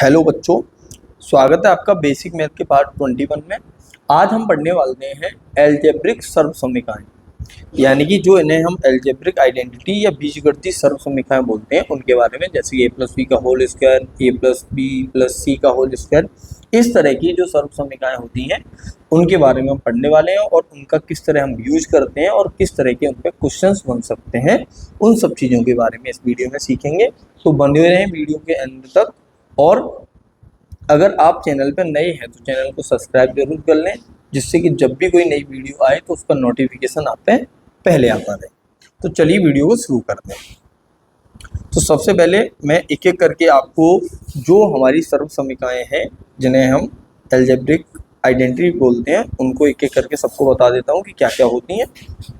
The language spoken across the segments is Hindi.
हेलो बच्चों, स्वागत है आपका बेसिक मैथ के पार्ट 21 में। आज हम पढ़ने वाले हैं एल्जेब्रिक सर्वसमीकरण, यानी कि जो इन्हें हम एल्जेब्रिक आइडेंटिटी या बीजगणितीय सर्वसमीकरण बोलते हैं उनके बारे में, जैसे a प्लस बी का whole square, a plus B plus C का होल स्क्वायर। इस तरह की जो सर्वसमीकरण होती हैं उनके बारे में हम पढ़ने वाले हैं और उनका किस तरह हम यूज करते हैं और किस तरह के उन पर क्वेश्चंस बन सकते हैं, उन सब चीज़ों के बारे में इस वीडियो में सीखेंगे। तो बने रहें वीडियो के अंत तक। और अगर आप चैनल पर नए हैं तो चैनल को सब्सक्राइब जरूर कर लें, जिससे कि जब भी कोई नई वीडियो आए तो उसका नोटिफिकेशन आप पे पहले आता रहे। तो चलिए वीडियो को शुरू करते हैं। तो सबसे पहले मैं एक एक करके आपको जो हमारी सर्वसमीकरणाएं हैं जिन्हें हम एल्जेब्रिक आइडेंटिटी बोलते हैं उनको एक एक करके सबको बता देता हूँ कि क्या क्या होती हैं।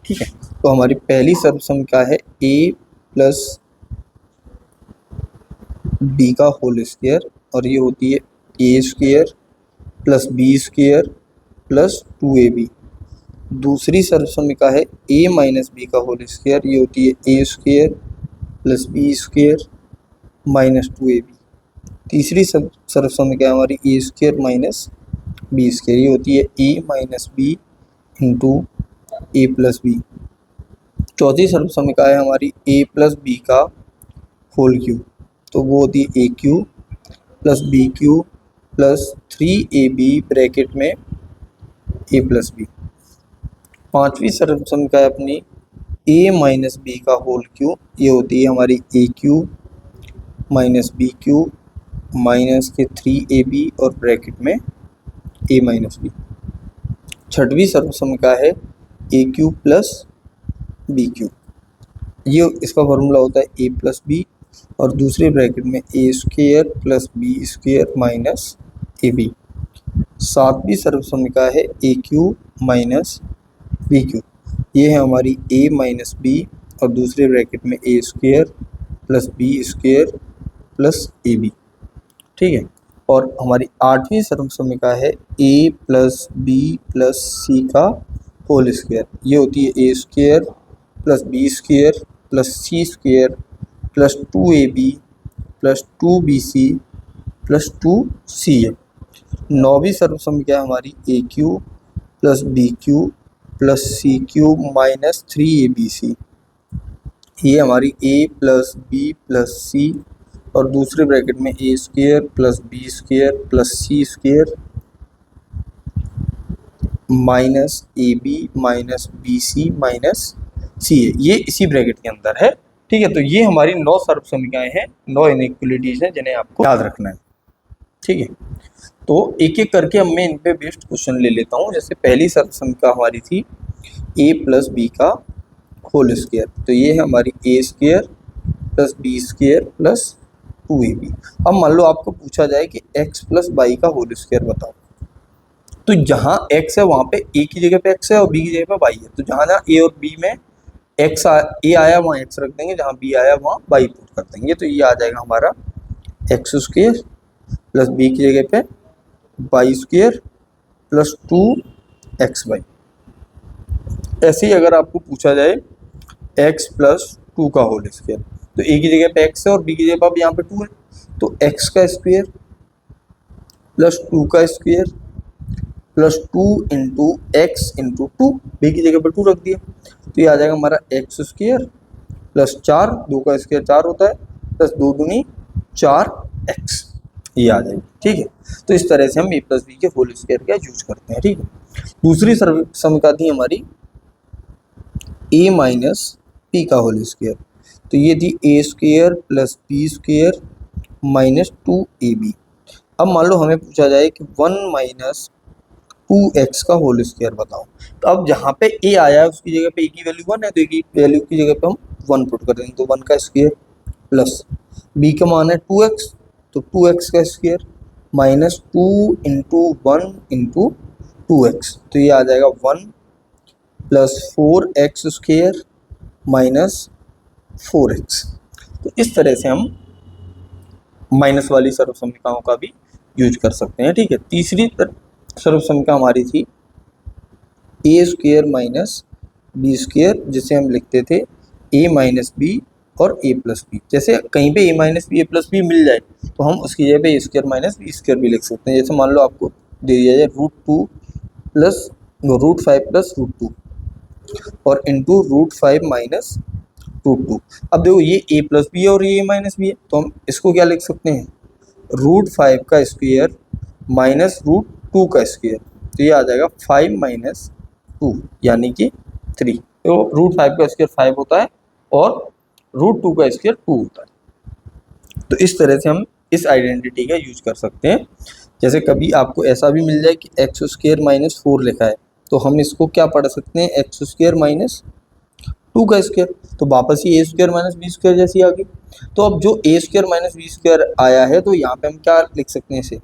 ठीक है, तो हमारी पहली सर्वसमीकरण है a प्लस बी का होल स्क्वायर, और ये होती है A square plus B square plus 2ab। दूसरी सर्वसमीकरण है a माइनस बी का होल स्क्वायर, ये होती है A square plus B square minus 2ab। तीसरी सर्वसमीकरण हमारी A square minus B square, ये होती है A minus B into A plus B. चौथी सर्वसमीकरण है हमारी a प्लस बी का होल क्यूब, तो वो होती है A cube plus B cube plus 3ab bracket में ए प्लस बी। पांचवी सर्वसमीकरण अपनी a माइनस बी का होल क्यूब, ये होती है हमारी A cube minus B cube minus के 3ab और ब्रैकेट में a माइनस बी। छठवीं सर्वसमीकरण है A cube plus B cube, ये इसका फॉर्मूला होता है a प्लस बी और दूसरे ब्रैकेट में A square plus B square minus A B. सातवीं सर्वसमीकरण है A cube minus B cube, ये है हमारी a माइनस बी और दूसरे ब्रैकेट में A square plus B square plus A B. ठीक है, और हमारी आठवीं सर्वसमीकरण है a plus B plus C का होल स्क्वायर, ये होती है A square plus B square plus C square plus 2ab plus 2bc plus 2ca। नौवीं सर्वसमीकरण हमारी A cube plus B cube plus C cube minus 3abc, ये हमारी a plus B plus C और दूसरे ब्रैकेट में A square plus B square plus C square minus A B minus B C minus C A, ये इसी ब्रैकेट के अंदर है। ठीक है, तो ये हमारी 9 सर्वसमीकरणाएं हैं, 9 इनइक्वालिटीज हैं जिन्हें आपको याद रखना है। ठीक है, तो एक एक करके अब मैं इन पे बेस्ड क्वेश्चन ले लेता हूँ। जैसे पहली सर्वसमीकरण हमारी थी a प्लस बी का होल स्क्वायर, तो ये है हमारी A square plus B square plus 2ab। अब मान लो आपको पूछा जाए कि x प्लस वाई का होल स्क्वायर बताओ, तो जहाँ x है वहाँ पे a की जगह पे x है और b की जगह पे y है, तो जहाँ जहाँ a और b में a आया वहाँ x रख देंगे, जहाँ b आया वहाँ y पुट कर देंगे, तो ये आ जाएगा हमारा एक्स स्क्वायर प्लस बी की जगह पे वाई स्क्वायर प्लस 2xy। ऐसे ही अगर आपको पूछा जाए x प्लस 2 का होल स्क्वायर, तो a की जगह पे x है और b की जगह पे अब यहाँ पे 2 है, तो x का स्क्वायर प्लस 2 का square plus 2 into x into 2, बी की जगह पर 2 रख दिया, तो ये आ जाएगा हमारा एक्स स्क्वायर प्लस 4, 2 का स्क्वायर 4 होता है, प्लस 2 दूनी 4x, ये आ जाएगी। ठीक है, तो इस तरह से हम a प्लस बी के होल स्क्वायर का यूज करते हैं। ठीक है, दूसरी समीकरण थी हमारी a माइनस पी का होल स्क्वायर, तो ये थी A square plus B square minus 2ab। अब मान लो हमें पूछा जाए कि 1 माइनस 2x का होल स्क्वायर बताओ, तो अब जहाँ पे a आया है उसकी जगह पे a की वैल्यू 1 है, तो a की वैल्यू की जगह पे हम 1 पुट कर देंगे, तो 1 का स्क्वायर प्लस b का मान है 2x, तो 2x का square minus 2 into 1 into 2x, तो ये आ जाएगा 1 plus 4x square minus 4x। तो इस तरह से हम माइनस वाली सर्वसमीकरणों का भी यूज कर सकते हैं। ठीक है, तीसरी सर्वसमीकरण हमारी थी A square minus B square, जिसे हम लिखते थे a माइनस बी और ए प्लस बी। जैसे कहीं पे ए माइनस बी ए प्लस बी मिल जाए तो हम उसकी जगह पे ए स्क्वायर माइनस बी स्क्वायर भी लिख सकते हैं। जैसे मान लो आपको दे दिया जाए √2 प्लस √5 प्लस √2 और इंटू √5 माइनस √2। अब देखो ये ए प्लस बी है और ये ए माइनस बी है, तो हम इसको क्या लिख सकते हैं, √5 का स्क्वायर माइनस √2 का स्क्वायर। तो ये आ जाएगा 5 माइनस 2 यानी कि 3। तो √5 का स्क्वायर 5 होता है और √2 का स्क्वायर 2 होता है। तो इस तरह से हम इस आइडेंटिटी का यूज कर सकते हैं। जैसे कभी आपको ऐसा भी मिल जाए कि एक्स स्क्वायर माइनस 4 लिखा है, तो हम इसको क्या पढ़ सकते हैं, एक्स स्क्वायर माइनस 2 का स्क्वायर। तो वापस ही ए स्क्वायर माइनस बी स्क्वायर जैसी आ गई। तो अब जो ए स्क्वायर माइनस बी स्क्वायर आया है, तो यहाँ पे हम क्या लिख सकते हैं इसे,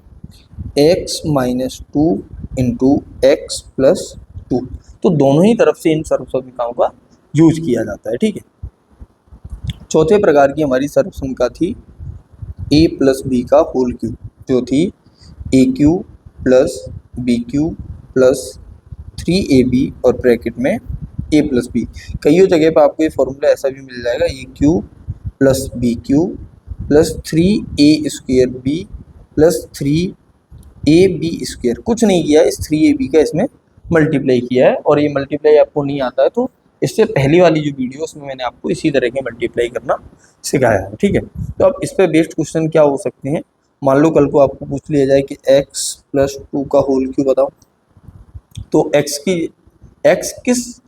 x minus 2 into x plus 2। तो दोनों ही तरफ से इन सर्वसम्मिकाओं का यूज किया जाता है। ठीक है। चौथे प्रकार की हमारी सर्वसम्मिका थी ए प्लस बी का होल क्यूब, जो थी A cube plus B cube plus 3ab और ब्रैकेट में ए प्लस बी। कईयों जगह पर आपको ये फॉर्मूला ऐसा भी मिल जाएगा, A cube plus B cube plus 3a square B plus 3ab square. कुछ नहीं किया, इस 3ab का इसमें मल्टीप्लाई किया है, और ये मल्टीप्लाई आपको नहीं आता है तो इससे पहली वाली जो वीडियो उसमें मैंने आपको इसी तरह के मल्टीप्लाई करना सिखाया है। ठीक है। तो अब इस पर बेस्ड क्वेश्चन क्या हो सकते हैं, मान लो कल को आपको पूछ लिया जाए कि x प्लस 2 का होल क्यूब बताओ, तो x किस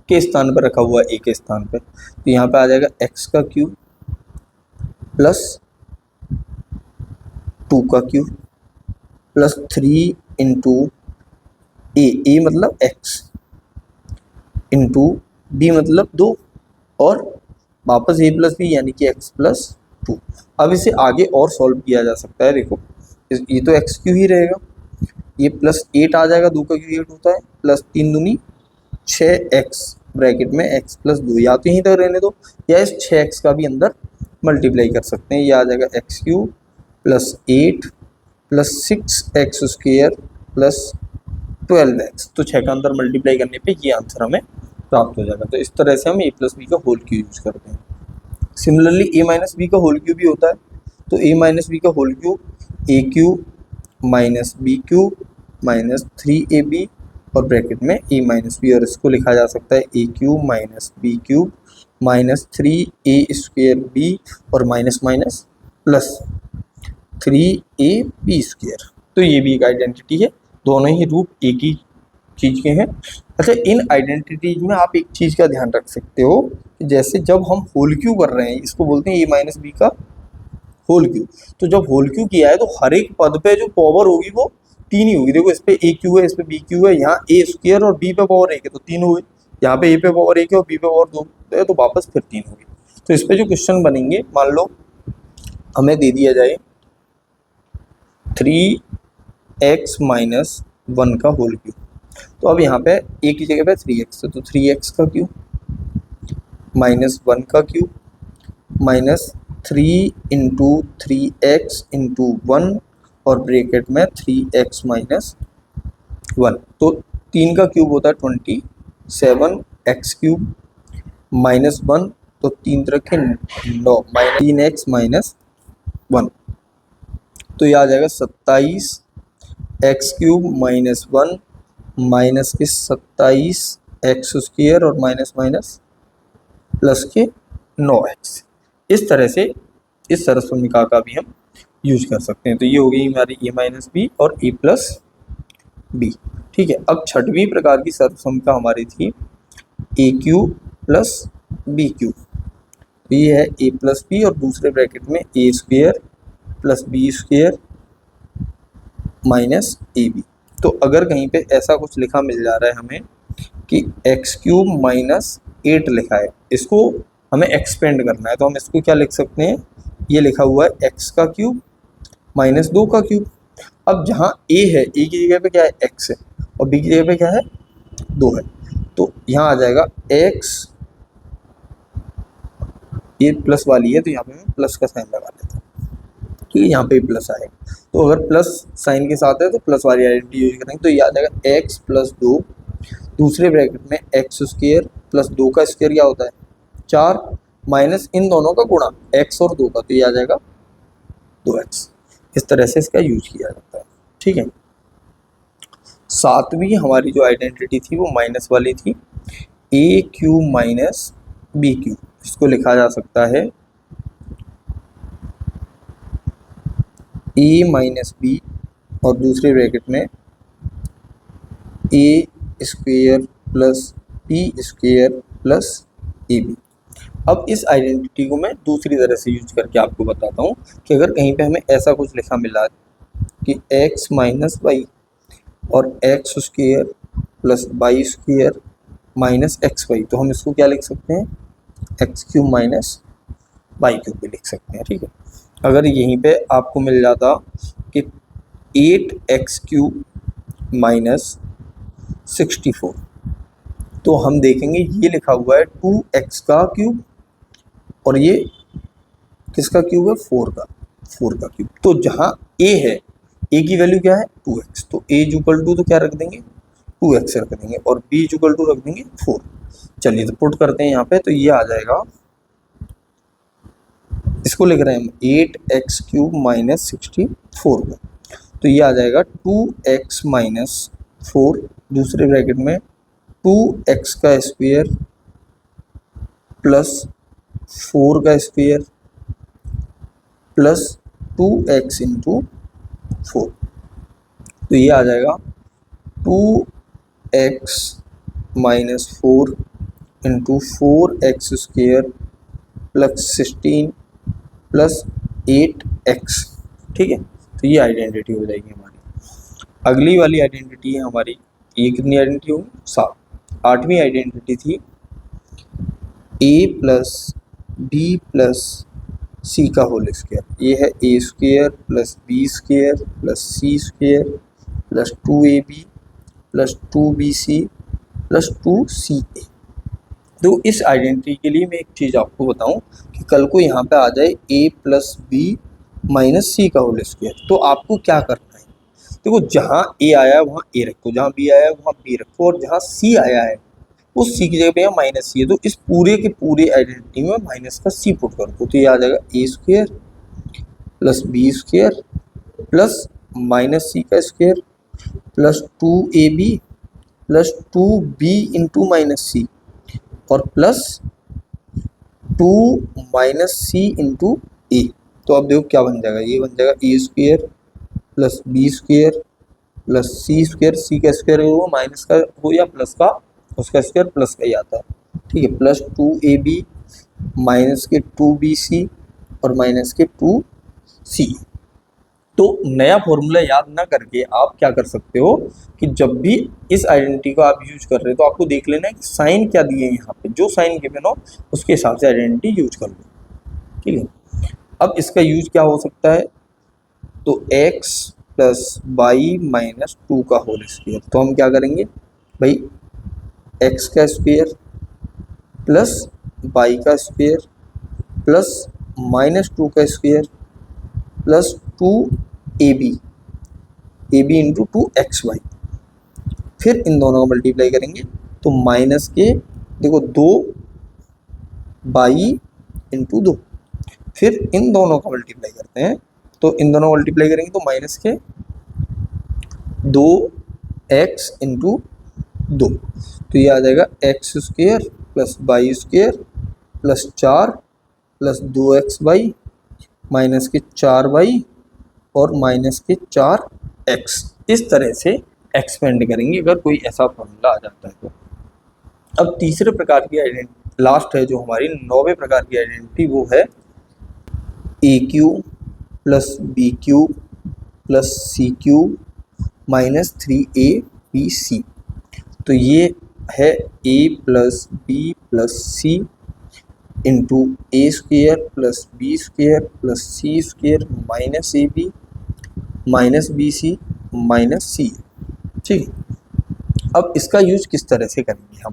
के स्थान पर रखा हुआ है, a के स्थान पर, तो यहाँ पे आ जाएगा x का क्यूब प्लस 2 का क्यूब प्लस 3 इंटू ए मतलब x इंटू बी मतलब 2 और वापस a प्लस बी यानी कि x प्लस 2। अब इसे आगे और सॉल्व किया जा सकता है। देखो ये तो एक्स क्यू ही रहेगा, ये प्लस 8 आ जाएगा, 2 का क्यू 8 होता है, प्लस 3 दूनी 6x ब्रैकेट में x प्लस 2, या तो यहीं तक रहने दो या इस 6x का भी अंदर मल्टीप्लाई कर सकते हैं। ये आ जाएगा x Q plus 8 plus 6x square plus 12x। तो 6 का अंदर मल्टीप्लाई करने पे ये आंसर हमें प्राप्त हो जाएगा। तो इस तरह से हम ए प्लस बी का होल क्यू यूज करते हैं। सिमिलरली ए माइनस बी का होल क्यू भी होता है, तो ए माइनस बी का whole cube A cube minus B cube minus 3ab और ब्रैकेट में ए माइनस बी, और इसको लिखा जा सकता है A cube minus B cube minus 3a square B और minus minus plus 3ab square. तो ये भी एक आइडेंटिटी है, दोनों ही रूट एक ही चीज़ के हैं। अच्छा, इन आइडेंटिटीज में आप एक चीज़ का ध्यान रख सकते हो कि जैसे जब हम होल क्यू कर रहे हैं, इसको बोलते हैं ए माइनस बी का होल क्यू, तो जब होल क्यू किया है तो हर एक पद पे जो पावर होगी वो 3 ही होगी। देखो इस पे ए क्यू है, इस पे बी क्यू है, यहाँ ए स्क्वायर और बी पे पावर 1 है तो 3 हो गई, यहाँ पे ए पे पावर 1 है और बी पे पावर 2 है तो वापस फिर 3 होगी। तो इस पे जो क्वेश्चन बनेंगे, मान लो हमें दे दिया जाए 3x माइनस 1 का होल क्यू, तो अब यहाँ पे ए की जगह पे 3x है, तो 3x का क्यूब माइनस 1 का cube minus 3 into 3x into 1 और ब्रैकेट में 3x माइनस 1। तो 3 का क्यूब होता है 27x क्यूब माइनस 1, तो 3 रखे 9 माइनस 3x माइनस 1, तो ये आ जाएगा 27x क्यूब माइनस 1 माइनस के 27x स्क्वायर और माइनस माइनस प्लस के 9x। इस तरह से इस सर्वसम्मिका का भी हम यूज कर सकते हैं। तो ये हो गई हमारी ए माइनस बी और ए प्लस बी। ठीक है। अब छठवीं प्रकार की सर्वसम्मिका हमारी थी ए क्यू प्लस बी क्यू। तो ये है ए प्लस बी और दूसरे ब्रैकेट में A square plus B square minus A B. तो अगर कहीं पे ऐसा कुछ लिखा मिल जा रहा है हमें कि एक्स क्यूब माइनस 8 लिखा है, इसको हमें एक्सपेंड करना है, तो हम इसको क्या लिख सकते हैं, ये लिखा हुआ है एक्स का क्यूब माइनस 2 का क्यूब। अब जहाँ ए है, ए की जगह पे क्या है एक्स है और बी की जगह पे क्या है 2 है, तो यहाँ आ जाएगा एक्स, ये प्लस वाली है तो यहाँ पे मैं प्लस का साइन लगा देता हूँ कि यहाँ पे प्लस आएगा। तो अगर प्लस साइन के साथ है तो प्लस वाली आइडेंटिटी यूज करेंगे, तो ये आ जाएगा एक्स प्लस 2, दूसरे ब्रैकेट में एक्स स्क्वायर प्लस 2 का स्क्वायर क्या होता है 4 माइनस इन दोनों का गुणा x और 2 का, तो ये आ जाएगा 2x। इस तरह से इसका यूज किया जाता है। ठीक है, सातवीं हमारी जो आइडेंटिटी थी वो माइनस वाली थी, ए क्यू माइनस बी क्यू। इसको लिखा जा सकता है ए माइनस बी और दूसरे ब्रैकेट में A square plus B square plus A B. अब इस आइडेंटिटी को मैं दूसरी तरह से यूज करके आपको बताता हूँ कि अगर कहीं पे हमें ऐसा कुछ लिखा मिला कि x माइनस वाई और x square plus y square minus x y, तो हम इसको क्या लिख सकते हैं, x cube minus y cube भी लिख सकते हैं। ठीक है, अगर यहीं पे आपको मिल जाता कि 8x क्यूब माइनस 64, तो हम देखेंगे ये लिखा हुआ है 2x का क्यूब और ये किसका क्यूब है, 4 का क्यूब। तो जहाँ a है, a की वैल्यू क्या है 2x, तो a इक्वल टू तो क्या रख देंगे 2x रख देंगे और b इक्वल टू रख देंगे 4। चलिए तो पुट करते हैं यहाँ पे, तो ये आ जाएगा, इसको लिख रहे हैं हम 8x क्यूब माइनस 64 को, तो ये आ जाएगा 2x माइनस 4, दूसरे ब्रैकेट में 2x का स्क्वायर प्लस 4 का स्क्वायर प्लस 2x इंटू 4, तो ये आ जाएगा 2x minus 4 into 4x square plus 16 plus 8x। ठीक है, तो ये आइडेंटिटी हो जाएगी हमारी। अगली वाली आइडेंटिटी है हमारी, ये कितनी आइडेंटिटी होगी 7। आठवीं आइडेंटिटी थी a plus B plus C का होल स्क्वायर। ये है A square plus B square plus C square plus 2ab plus 2bc plus 2ca। तो इस आइडेंटिटी के लिए मैं एक चीज़ आपको बताऊं कि कल को यहाँ पे आ जाए a plus B minus C का होल स्क्वायर, तो आपको क्या करना है, देखो जहाँ a आया है वहाँ a रखो, जहाँ b आया है वहाँ b रखो, और जहाँ c आया है उस c की जगह पे यहाँ माइनस सी है, तो इस पूरे के पूरे आइडेंटिटी में माइनस का c पुट कर दो, तो ये आ जाएगा a square plus B square plus minus C का square plus 2ab plus 2b into minus C और plus 2 minus C into A. तो अब देखो क्या बन जाएगा, ये बन जाएगा A square plus B square plus C square, C का स्क्वायर हो माइनस का हो या प्लस का, उसका स्क्वायर प्लस का ही आता है। ठीक है, प्लस 2ab माइनस के 2bc और माइनस के 2c। तो नया फॉर्मूला याद ना करके आप क्या कर सकते हो कि जब भी इस आइडेंटिटी को आप यूज कर रहे हो तो आपको देख लेना है कि साइन क्या दिए हैं, यहाँ पे जो साइन गिवन हो उसके हिसाब से आइडेंटिटी यूज कर लो। ठीक है, अब इसका यूज क्या हो सकता है, तो x प्लस वाई माइनस 2 का होल स्क्वायर, तो हम क्या करेंगे भाई, x का स्क्वायर प्लस वाई का स्क्वायर प्लस माइनस 2 का square plus 2ab into 2xy, फिर इन दोनों को मल्टीप्लाई करेंगे तो माइनस के देखो 2 बाई इंटू 2, फिर इन दोनों का मल्टीप्लाई करते हैं, तो इन दोनों को मल्टीप्लाई करेंगे तो माइनस के 2x इंटू 2, तो ये आ जाएगा x square plus y square plus 4 plus 2xy minus के 4y और माइनस के 4x। इस तरह से एक्सपेंड करेंगे अगर कोई ऐसा फॉर्मूला आ जाता है तो। अब तीसरे प्रकार की आइडेंटिटी लास्ट है जो हमारी 9वें प्रकार की आइडेंटिटी, वो है A cube plus B cube plus C cube minus 3abc। तो ये है a plus B plus C into A square plus B square plus C square minus A B minus B C minus C. ठीक है, अब इसका यूज किस तरह से करेंगे हम,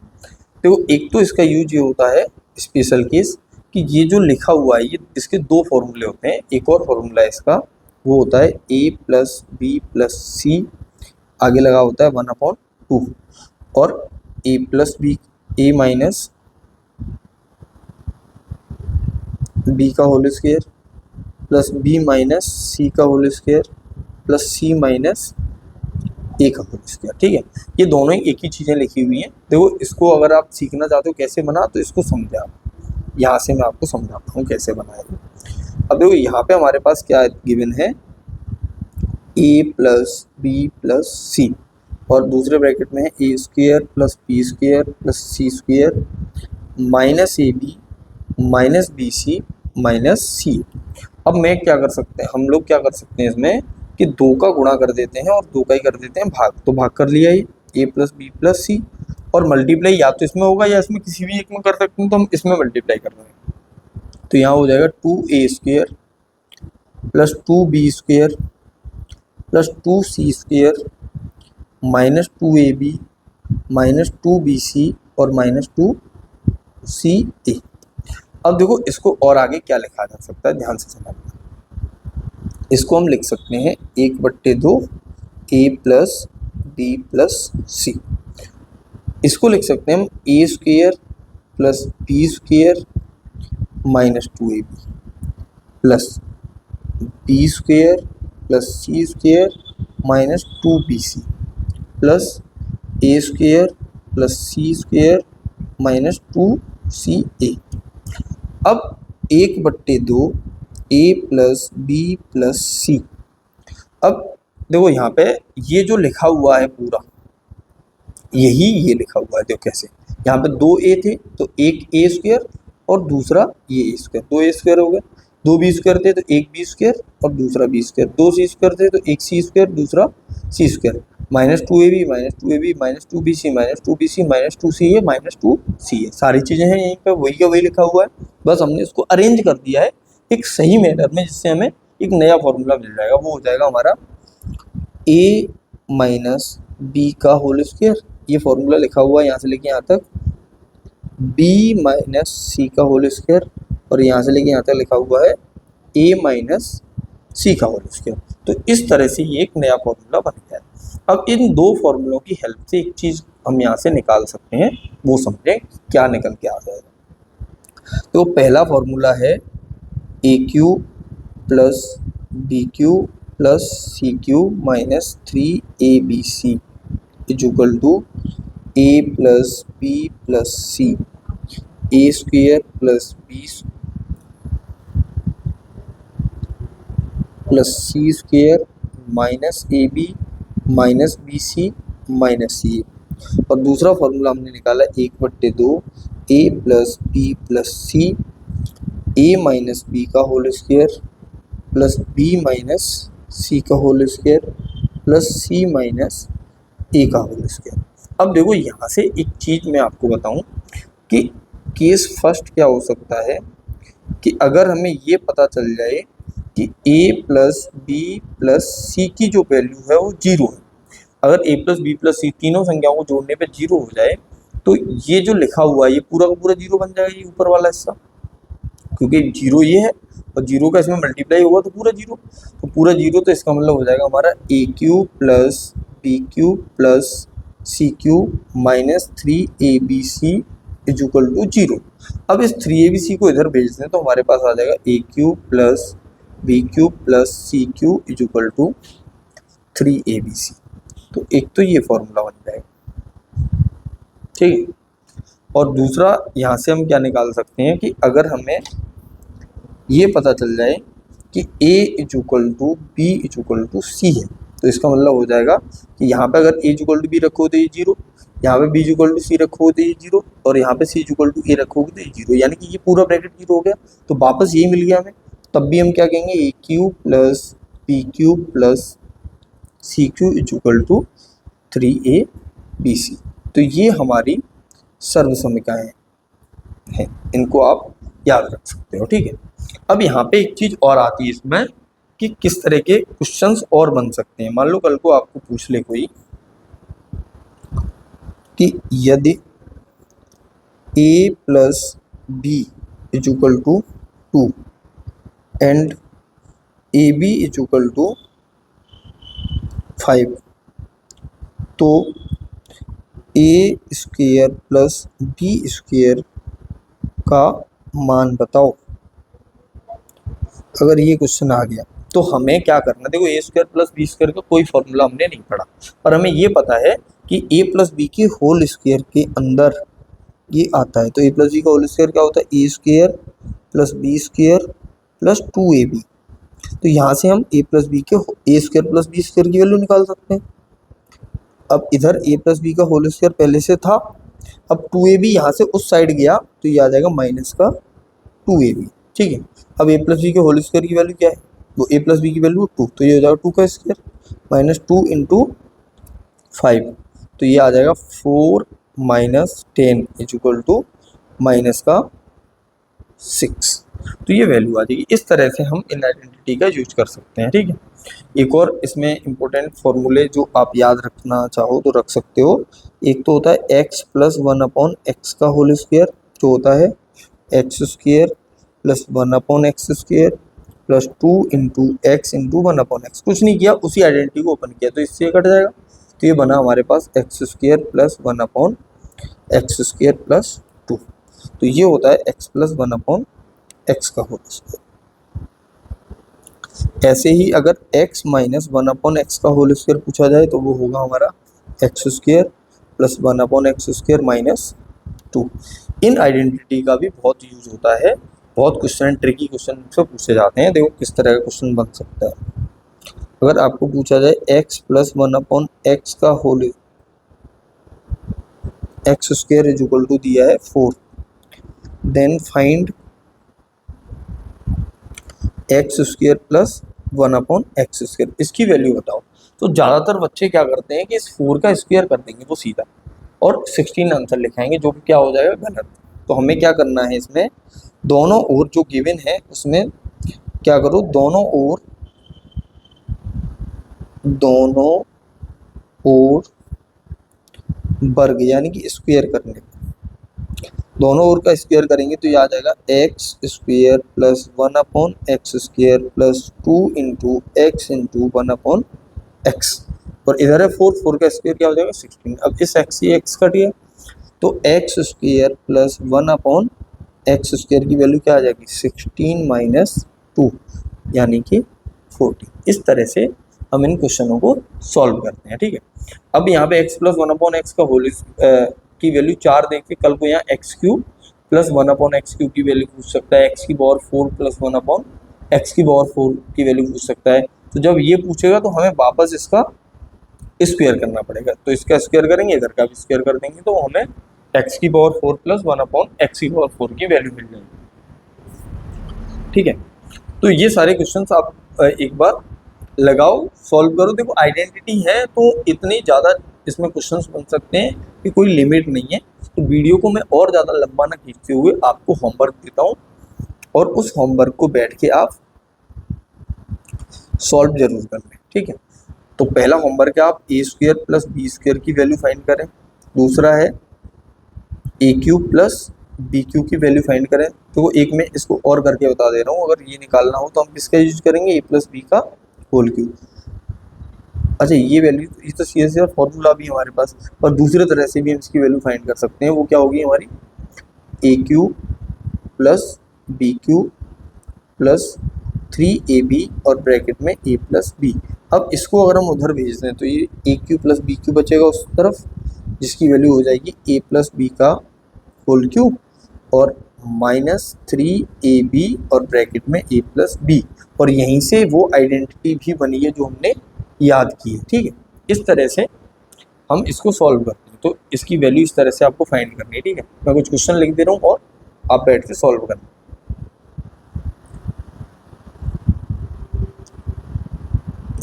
देखो एक तो इसका यूज ये होता है स्पेशल केस कि ये जो लिखा हुआ है ये इसके दो फॉर्मूले होते हैं। एक और फॉर्मूला है इसका, वो होता है a plus B plus C, आगे लगा होता है 1/2, और a plus B, a minus B का whole square plus B minus C का whole square plus C minus A का होल स्क्वायर। ठीक है, ये दोनों ही एक ही चीज़ें लिखी हुई हैं। देखो इसको अगर आप सीखना चाहते हो कैसे बना, तो इसको समझे आप, यहाँ से मैं आपको समझाता हूँ कैसे बनाए। अब देखो यहाँ पे हमारे पास क्या गिवन है, A plus B plus C, और दूसरे ब्रैकेट में है A square plus B square plus C square minus A B minus B C minus C. अब मैं क्या कर सकते हैं, हम लोग क्या कर सकते हैं इसमें कि दो का गुणा कर देते हैं और दो का ही कर देते हैं भाग, तो भाग कर लिया ये ए प्लस बी प्लस सी, और मल्टीप्लाई या तो इसमें होगा या इसमें किसी भी एक में कर सकते हैं, तो हम इसमें मल्टीप्लाई कर रहे हैं। तो यहाँ हो जाएगा 2a square plus 2b square plus 2c square minus 2ab minus 2bc और माइनस 2ca। अब देखो इसको और आगे क्या लिखा जा सकता है, ध्यान से समझना। इसको हम लिख सकते हैं 1/2 a plus B plus C. इसको लिख सकते हैं हम A square plus B square minus 2ab plus B square plus C square minus 2bc plus A square plus C square minus 2ca। अब 1/2 a plus B plus C. अब देखो यहाँ पे ये जो लिखा हुआ है पूरा, यही ये लिखा हुआ है, देखो कैसे, यहाँ पे 2a थे तो एक a स्क्वायर और दूसरा ये a स्क्वायर, 2a स्क्वायर हो गया, 2b स्क्वायर थे तो एक b स्क्वायर और दूसरा b स्क्वायर, 2c स्क्वायर थे तो एक c स्क्वायर दूसरा c square, minus 2ab minus 2ab minus 2bc minus 2bc minus 2ca minus 2ca। सारी चीज़ें हैं यहीं पे, वही का वही लिखा हुआ है, बस हमने इसको अरेंज कर दिया है एक सही मैनर में, जिससे हमें एक नया फॉर्मूला मिल जाएगा। वो हो जाएगा हमारा a माइनस बी का होल स्क्वायर, ये फॉर्मूला लिखा हुआ है यहाँ से लेके यहाँ तक, b माइनस सी का होल स्क्वायर, और यहाँ से लेके यहाँ तक लिखा हुआ है a माइनस सी का होल स्क्वायर। तो इस तरह से ये एक नया फॉर्मूला बन गया है। अब इन दो फॉर्मूलों की हेल्प से एक चीज़ हम यहाँ से निकाल सकते हैं, वो समझें क्या निकल के आ जाएगा। तो पहला फॉर्मूला है A cube plus B cube plus C cube minus 3abc is equal to a plus B plus C, A square plus B plus C square minus A B minus B C minus C. और दूसरा फॉर्मूला हमने निकाला 1/2 A plus B plus C, A minus B का whole square plus B minus C का whole square plus C minus A का होल स्क्वायर। अब देखो यहाँ से एक चीज़ मैं आपको बताऊँ कि केस फर्स्ट क्या हो सकता है कि अगर हमें ये पता चल जाए कि a प्लस बी प्लस सी की जो वैल्यू है वो 0 है, अगर a प्लस बी प्लस सी तीनों संख्याओं को जोड़ने पे 0 हो जाए, तो ये जो लिखा हुआ है ये पूरा का पूरा 0 बन जाएगा, ये ऊपर वाला हिस्सा, क्योंकि 0 ये है और 0 का इसमें मल्टीप्लाई होगा तो पूरा 0, तो पूरा 0, तो इसका मतलब हो जाएगा हमारा A cube plus B cube plus C cube minus 3abc is equal to 0। अब इस 3abc को इधर भेज दें तो हमारे पास आ जाएगा A cube plus B cube plus C cube is equal to 3abc। तो एक तो ये फॉर्मूला बन जाएगा, ठीक है। और दूसरा यहाँ से हम क्या निकाल सकते हैं कि अगर हमें ये पता चल जाए कि a is equal to B is equal to C है, तो इसका मतलब हो जाएगा कि यहाँ पे अगर a is equal to b रखोगे तो ये 0, यहाँ पे b is equal to c रखोगे तो ये 0, और यहाँ पे c is equal to a रखोगे तो ये 0, यानी कि ये पूरा ब्रैकेट 0 हो गया। तो वापस ये मिल गया हमें, तब भी हम क्या कहेंगे A cube plus B cube plus C cube is equal to 3abc। तो ये हमारी सर्वसमीकाएं हैं, इनको आप याद रख सकते हो, ठीक है। अब यहाँ पे एक चीज़ और आती है इसमें कि किस तरह के क्वेश्चंस और बन सकते हैं। मान लो कल को आपको पूछ ले कोई कि यदि a plus b is equal to 2 and ab is equal to 5, तो a square plus B square का मान बताओ। अगर ये क्वेश्चन आ गया तो हमें क्या करना, देखो ए स्क्वायर प्लस बी स्क्वायर का कोई फॉर्मूला हमने नहीं पढ़ा, पर हमें ये पता है कि ए प्लस बी के होल स्क्वायर के अंदर ये आता है। तो ए प्लस बी का होल स्क्वायर क्या होता है, A square plus B square plus 2ab। तो यहाँ से हम ए प्लस बी के A square plus B square की वैल्यू निकाल सकते हैं। अब इधर ए प्लस बी का होल स्क्वायर पहले से था, अब 2ab यहाँ से उस साइड गया तो ये आ जाएगा माइनस का 2ab। ठीक है, अब ए प्लस बी के होल स्क्वायर की वैल्यू क्या है, वो ए प्लस बी की वैल्यू 2, तो ये हो जाएगा 2 का स्क्वायर माइनस 2 इंटू 5, तो ये आ जाएगा 4 minus 10 is equal to minus का 6। तो ये वैल्यू आ जाएगी। इस तरह से हम इन आइडेंटिटी का यूज कर सकते हैं। ठीक है, एक और इसमें इंपॉर्टेंट फॉर्मूले जो आप याद रखना चाहो तो रख सकते हो। एक तो होता है एक्स प्लस 1/x का होल स्क्वायर, जो होता है x square plus 1/x square plus 2 into x into 1/x। कुछ नहीं किया, उसी आइडेंटिटी को ओपन किया तो इससे ये कट जाएगा। तो ये बना हमारे पास X square plus 1/x square plus 2। तो ये होता है एक्स प्लस 1/x का होल स्क्वायर। ऐसे ही अगर x माइनस 1/x का होल स्क्वायर पूछा जाए तो वो होगा हमारा x square plus 1/x square minus 2। इन आइडेंटिटी का भी बहुत यूज होता है, बहुत क्वेश्चन ट्रिकी क्वेश्चन से पूछे जाते हैं। देखो किस तरह का क्वेश्चन बन सकता है। अगर आपको पूछा जाए x प्लस 1/x का whole x square is equal to दिया है 4, then find x square plus 1/x square, इसकी वैल्यू बताओ। तो ज़्यादातर बच्चे क्या करते हैं कि इस 4 का स्क्वायर कर देंगे वो सीधा, और 16 आंसर लिखाएंगे, जो कि क्या हो जाएगा गलत। तो हमें क्या करना है, इसमें दोनों ओर जो गिवन है उसमें क्या करो, दोनों ओर वर्ग यानी कि स्क्वायर करने, दोनों ओर का स्क्वायर करेंगे तो ये आ जाएगा x square plus 1/x square plus 2 into x into 1/x, और इधर है 4 का स्क्वायर क्या हो जाएगा 16। अब इस x से x कट गया तो x square plus 1/x square की वैल्यू क्या आ जाएगी 16 माइनस 2 यानी कि 40। इस तरह से हम इन क्वेश्चनों को सॉल्व करते हैं। ठीक है, अब यहाँ पे x प्लस 1/x का होल की वैल्यू 4 देके कल को यहाँ x³ प्लस 1/x³ की वैल्यू पूछ सकता है, x की पावर 4 प्लस 1/x की पावर 4 की वैल्यू पूछ सकता है। तो जब ये पूछेगा तो हमें वापस इसका स्क्वायर करना पड़ेगा, तो इसका स्क्वायर करेंगे, इधर का भी स्क्वायर कर देंगे, तो हमें x की पावर 4 प्लस 1/x की पावर 4 की वैल्यू मिल जाएगी। ठीक है, तो ये सारे क्वेश्चंस आप एक बार लगाओ, सॉल्व करो। देखो आइडेंटिटी है तो इतनी ज़्यादा इसमें क्वेश्चंस बन सकते हैं कि कोई लिमिट नहीं है। तो वीडियो को मैं और ज़्यादा लंबा ना खींचते हुए आपको होमवर्क देता हूँ, और उस होमवर्क को बैठ के आप सॉल्व जरूर कर लें। ठीक है, तो पहला होमवर्क है आप ए स्क्वायर प्लस बी स्क्वायर की वैल्यू फाइंड करें। दूसरा है a³ प्लस b³ की वैल्यू फाइंड करें। तो एक में इसको और करके बता दे रहा हूँ, अगर ये निकालना हो तो हम किसका यूज करेंगे, a प्लस बी का होल क्यूब। अच्छा, ये वैल्यू ये तो सीधा फॉर्मूला भी हमारे पास, और दूसरे तरह से भी हम इसकी वैल्यू फाइंड कर सकते हैं। वो क्या होगी हमारी a³ plus b³ plus 3ab और ब्रैकेट में a प्लस बी। अब इसको अगर हम उधर भेज दें तो ये a³ प्लस b³ बचेगा उस तरफ, जिसकी वैल्यू हो जाएगी a प्लस बी का होल क्यूब और माइनस 3ab और ब्रैकेट में a प्लस बी, और यहीं से वो आइडेंटिटी भी बनी है जो हमने याद की है। ठीक है, इस तरह से हम इसको सॉल्व करते हैं। तो इसकी वैल्यू इस तरह से आपको फाइंड करनी है। ठीक है, मैं कुछ क्वेश्चन लिख दे रहा हूँ और आप बैठ के सॉल्व करना।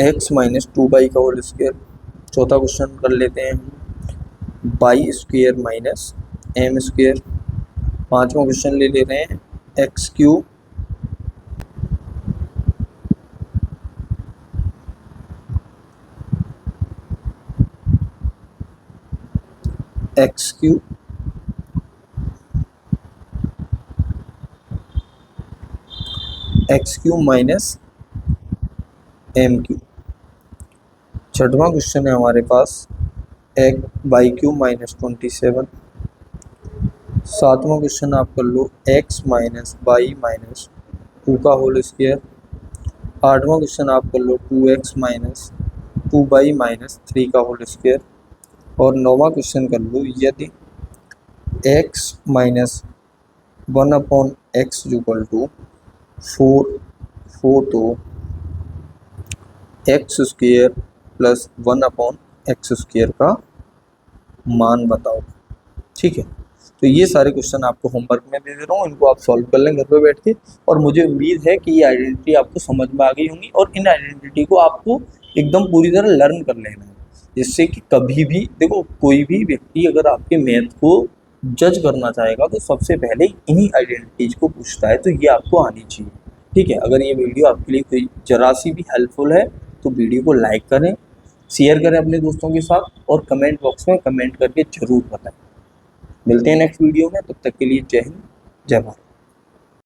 x माइनस 2y का होल स्क्वायर। चौथा क्वेश्चन कर लेते हैं y square minus m square. पांचवा क्वेश्चन ले रहे हैं x³ x³ माइनस m³। छठवां क्वेश्चन है हमारे पास y³ माइनस 27। सातवां क्वेश्चन आप कर लो x माइनस y माइनस 2 का होल स्क्वायर। 8वां क्वेश्चन आप कर लो 2x माइनस 2y माइनस 3 का होल स्क्वायर। और 9वां क्वेश्चन कर लो यदि x minus 1/x equal to 4 तो x square plus 1/x square का मान बताओ। ठीक है, तो ये सारे क्वेश्चन आपको होमवर्क में दे रहा हूँ, इनको आप सॉल्व कर लें घर पे बैठ के। और मुझे उम्मीद है कि ये आइडेंटिटी आपको समझ में आ गई होंगी और इन आइडेंटिटी को आपको एकदम पूरी तरह लर्न कर लेना है, जिससे कि कभी भी देखो कोई भी व्यक्ति अगर आपके मैथ को जज करना चाहेगा तो सबसे पहले इन्हीं आइडेंटिटीज को पूछता है, तो ये आपको आनी चाहिए। ठीक है, अगर ये वीडियो आपके लिए कोई जरा सी भी हेल्पफुल है तो वीडियो को लाइक करें, शेयर करें अपने दोस्तों के साथ और कमेंट बॉक्स में कमेंट करके ज़रूर बताएं। मिलते हैं नेक्स्ट वीडियो में, तब तक के लिए जय हिंद, जय भारत।